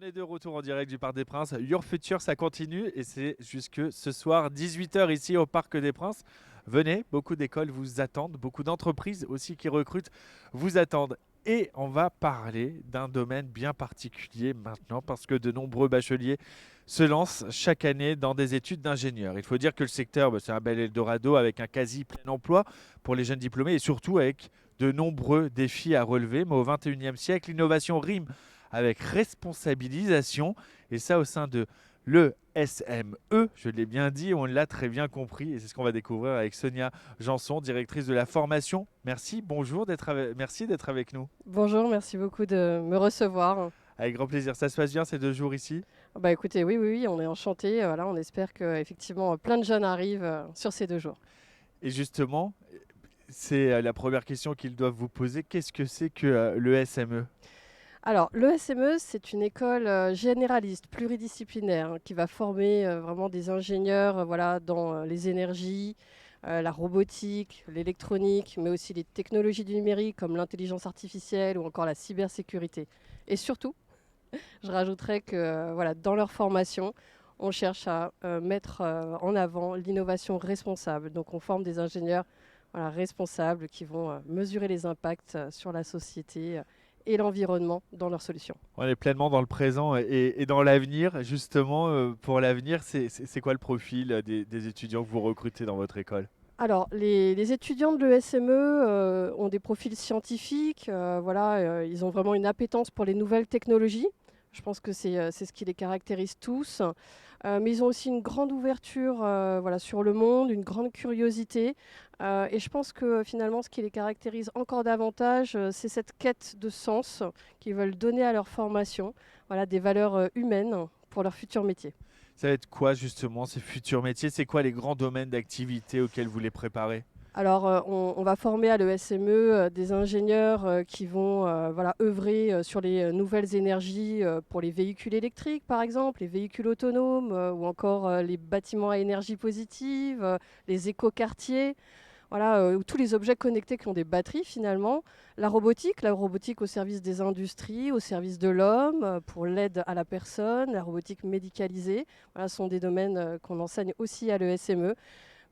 est de retour en direct du Parc des Princes. Your Future, ça continue et c'est jusque ce soir, 18 h ici au Parc des Princes. Venez, beaucoup d'écoles vous attendent, beaucoup d'entreprises aussi qui recrutent vous attendent. Et on va parler d'un domaine bien particulier maintenant parce que de nombreux bacheliers se lancent chaque année dans des études d'ingénieur. Il faut dire que le secteur, c'est un bel Eldorado avec un quasi plein emploi pour les jeunes diplômés et surtout avec de nombreux défis à relever. Mais au XXIe siècle, l'innovation rime avec responsabilisation, et ça au sein de l'ESME, je l'ai bien dit, on l'a très bien compris, et c'est ce qu'on va découvrir avec Sonia Janson, directrice de la formation. Merci, bonjour, merci d'être avec nous. Bonjour, merci beaucoup de me recevoir. Avec grand plaisir, ça se passe bien ces 2 jours ici? Bah écoutez, oui, oui, oui, on est enchantés. Voilà, on espère que effectivement plein de jeunes arrivent sur ces 2 jours. Et justement, c'est la première question qu'ils doivent vous poser, qu'est-ce que c'est que l'ESME? Alors, l'ESME, c'est une école généraliste, pluridisciplinaire, qui va former vraiment des ingénieurs voilà, dans les énergies, la robotique, l'électronique, mais aussi les technologies du numérique comme l'intelligence artificielle ou encore la cybersécurité. Et surtout, je rajouterais que voilà, dans leur formation, on cherche à mettre en avant l'innovation responsable. Donc on forme des ingénieurs voilà, responsables qui vont mesurer les impacts sur la société et l'environnement dans leurs solutions. On est pleinement dans le présent et dans l'avenir. Justement, pour l'avenir, c'est quoi le profil des étudiants que vous recrutez dans votre école? Alors, les étudiants de l'ESME ont des profils scientifiques, voilà, ils ont vraiment une appétence pour les nouvelles technologies. Je pense que c'est ce qui les caractérise tous. Mais ils ont aussi une grande ouverture voilà, sur le monde, une grande curiosité. Et je pense que finalement, ce qui les caractérise encore davantage, c'est cette quête de sens qu'ils veulent donner à leur formation, voilà, des valeurs humaines pour leur futur métier. Ça va être quoi justement ces futurs métiers? C'est quoi les grands domaines d'activité auxquels vous les préparez? Alors, on va former à l'ESME des ingénieurs qui vont voilà, œuvrer sur les nouvelles énergies pour les véhicules électriques, par exemple, les véhicules autonomes ou encore les bâtiments à énergie positive, les écoquartiers, voilà, ou tous les objets connectés qui ont des batteries finalement. La robotique au service des industries, au service de l'homme, pour l'aide à la personne, la robotique médicalisée. Voilà, ce sont des domaines qu'on enseigne aussi à l'ESME.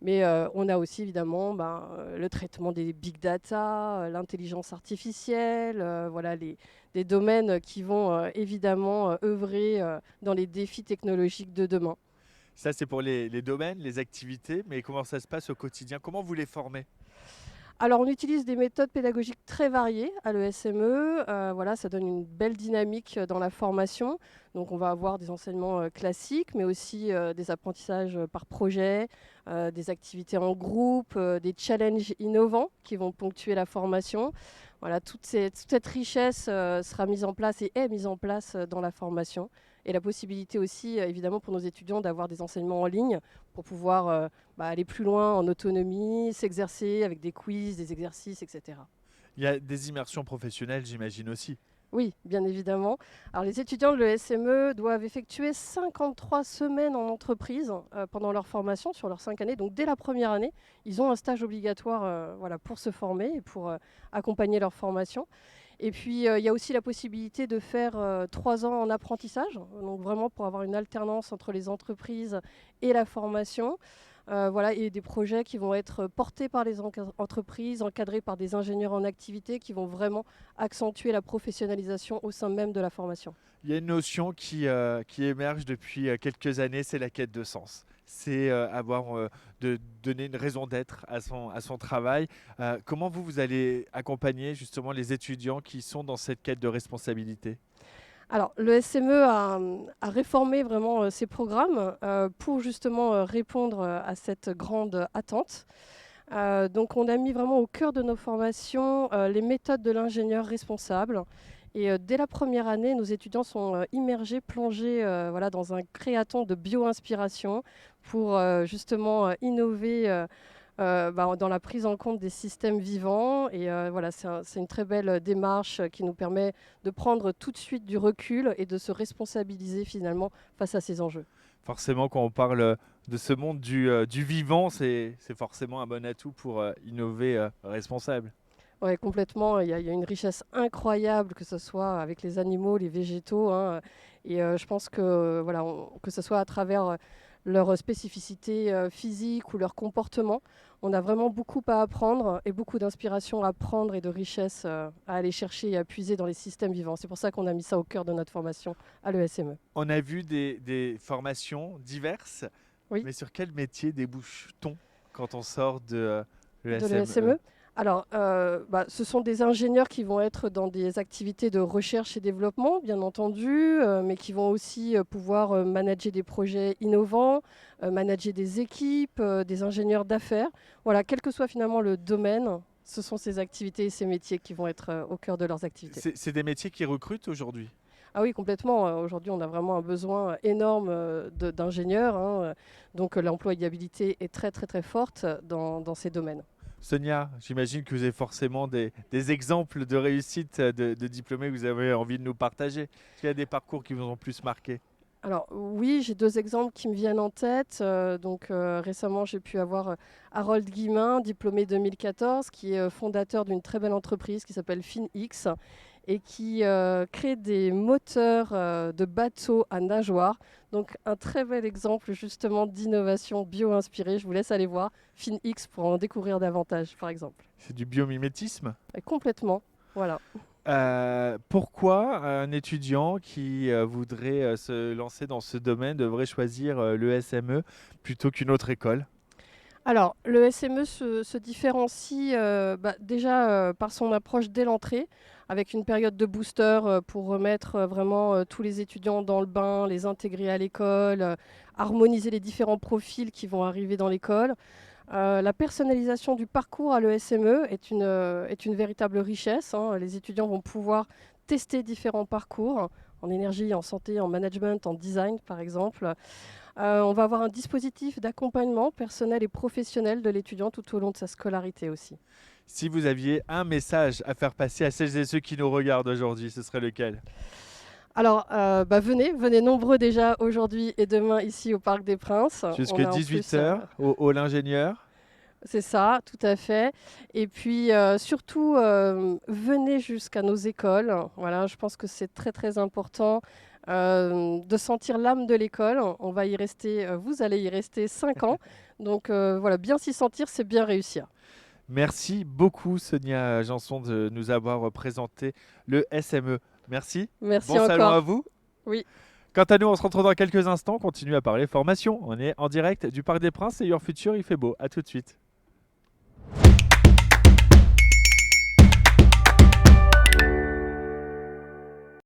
Mais on a aussi évidemment le traitement des big data, l'intelligence artificielle, voilà, des domaines qui vont évidemment œuvrer dans les défis technologiques de demain. Ça, c'est pour les domaines, les activités, mais comment ça se passe au quotidien? Comment vous les formez? Alors on utilise des méthodes pédagogiques très variées à l'ESME. Voilà, ça donne une belle dynamique dans la formation. Donc on va avoir des enseignements classiques, mais aussi des apprentissages par projet, des activités en groupe, des challenges innovants qui vont ponctuer la formation. Voilà, toute cette richesse sera mise en place et est mise en place dans la formation. Et la possibilité aussi, évidemment, pour nos étudiants d'avoir des enseignements en ligne pour pouvoir aller plus loin en autonomie, s'exercer avec des quiz, des exercices, etc. Il y a des immersions professionnelles, j'imagine aussi. Oui, bien évidemment. Alors, les étudiants de l'ESME doivent effectuer 53 semaines en entreprise pendant leur formation sur leurs 5 années. Donc, dès la première année, ils ont un stage obligatoire voilà, pour se former et pour accompagner leur formation. Et puis, il y a aussi la possibilité de faire 3 ans en apprentissage, donc vraiment pour avoir une alternance entre les entreprises et la formation. Voilà, et des projets qui vont être portés par les entreprises, encadrés par des ingénieurs en activité qui vont vraiment accentuer la professionnalisation au sein même de la formation. Il y a une notion qui émerge depuis quelques années, c'est la quête de sens. C'est de donner une raison d'être à son travail. Comment vous allez accompagner justement les étudiants qui sont dans cette quête de responsabilité? Alors, le SME a réformé vraiment ses programmes pour justement répondre à cette grande attente. Donc, on a mis vraiment au cœur de nos formations les méthodes de l'ingénieur responsable. Et dès la première année, nos étudiants sont immergés, plongés voilà, dans un créaton de bio-inspiration pour justement innover dans la prise en compte des systèmes vivants. Et voilà, c'est une très belle démarche qui nous permet de prendre tout de suite du recul et de se responsabiliser finalement face à ces enjeux. Forcément, quand on parle de ce monde du vivant, c'est forcément un bon atout pour innover responsable. Ouais, complètement. Il y a une richesse incroyable, que ce soit avec les animaux, les végétaux, hein. Et je pense que, voilà, que ce soit à travers leur spécificité physique ou leur comportement, on a vraiment beaucoup à apprendre et beaucoup d'inspiration à prendre et de richesse à aller chercher et à puiser dans les systèmes vivants. C'est pour ça qu'on a mis ça au cœur de notre formation à l'ESME. On a vu des formations diverses, Oui. mais sur quel métier débouche-t-on quand on sort de De l'ESME? l'ESME. Alors, ce sont des ingénieurs qui vont être dans des activités de recherche et développement, bien entendu, mais qui vont aussi pouvoir manager des projets innovants, manager des équipes, des ingénieurs d'affaires. Voilà, quel que soit finalement le domaine, ce sont ces activités et ces métiers qui vont être au cœur de leurs activités. C'est des métiers qui recrutent aujourd'hui. Ah oui, complètement. Aujourd'hui, on a vraiment un besoin énorme d'ingénieurs, hein, donc l'employabilité est très très très forte dans ces domaines. Sonia, j'imagine que vous avez forcément des exemples de réussite de diplômés que vous avez envie de nous partager. Est-ce qu'il y a des parcours qui vous ont plus marqué? Alors oui, j'ai 2 exemples qui me viennent en tête. Récemment, j'ai pu avoir Harold Guimin, diplômé 2014, qui est fondateur d'une très belle entreprise qui s'appelle FinX et qui crée des moteurs de bateaux à nageoires. Donc un très bel exemple justement d'innovation bio-inspirée. Je vous laisse aller voir FinX pour en découvrir davantage, par exemple. C'est du biomimétisme. Et complètement, voilà. Pourquoi un étudiant qui voudrait se lancer dans ce domaine devrait choisir l'ESME plutôt qu'une autre école? Alors, le SME se différencie déjà par son approche dès l'entrée, avec une période de booster pour remettre vraiment tous les étudiants dans le bain, les intégrer à l'école, harmoniser les différents profils qui vont arriver dans l'école. La personnalisation du parcours à l'ESME est une véritable richesse, hein. Les étudiants vont pouvoir tester différents parcours en énergie, en santé, en management, en design par exemple. On va avoir un dispositif d'accompagnement personnel et professionnel de l'étudiant tout au long de sa scolarité aussi. Si vous aviez un message à faire passer à celles et ceux qui nous regardent aujourd'hui, ce serait lequel? Alors, venez nombreux déjà aujourd'hui et demain ici au Parc des Princes. Jusque On a en plus, 18h au hall ingénieur. c'est ça, tout à fait. Et puis surtout, venez jusqu'à nos écoles. Voilà, je pense que c'est très très important de sentir l'âme de l'école. On va y rester, vous allez y rester 5 ans. Donc voilà, bien s'y sentir, c'est bien réussir. Merci beaucoup Sonia Janson de nous avoir présenté le SME. Merci. Merci Bon salon à encore. vous. Oui. Quant à nous, on se retrouve dans quelques instants. On continue à parler formation. On est en direct du Parc des Princes et Your Future, il fait beau. À tout de suite.